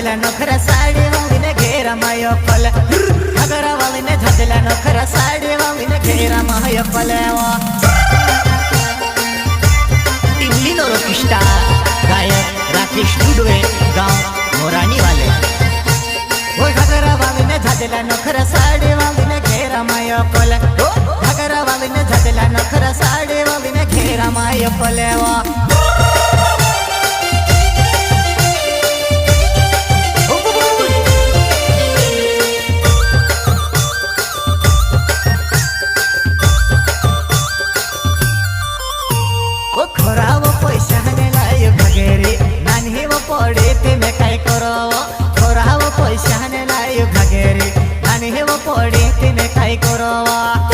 झाजला नखरा साडी वावीने घेरा माय फल घगरा वावीने झाजला नखरा साडी वावीने घेरा माय फलवा टिमली नोरोकिष्टा गायक राकेश डुडवे गांव मोरानी वाले वो घगरा वावीने झाजला नखरा साडी वावीने घेरा माय फल घगरा वावीने झाजला नखरा साडी वावीने घेरा माय फलवा पड़े ते मैं काय करो खोराव पैसा ने लायो घगेरे आणि हे वो पड़े ते मैं काय करो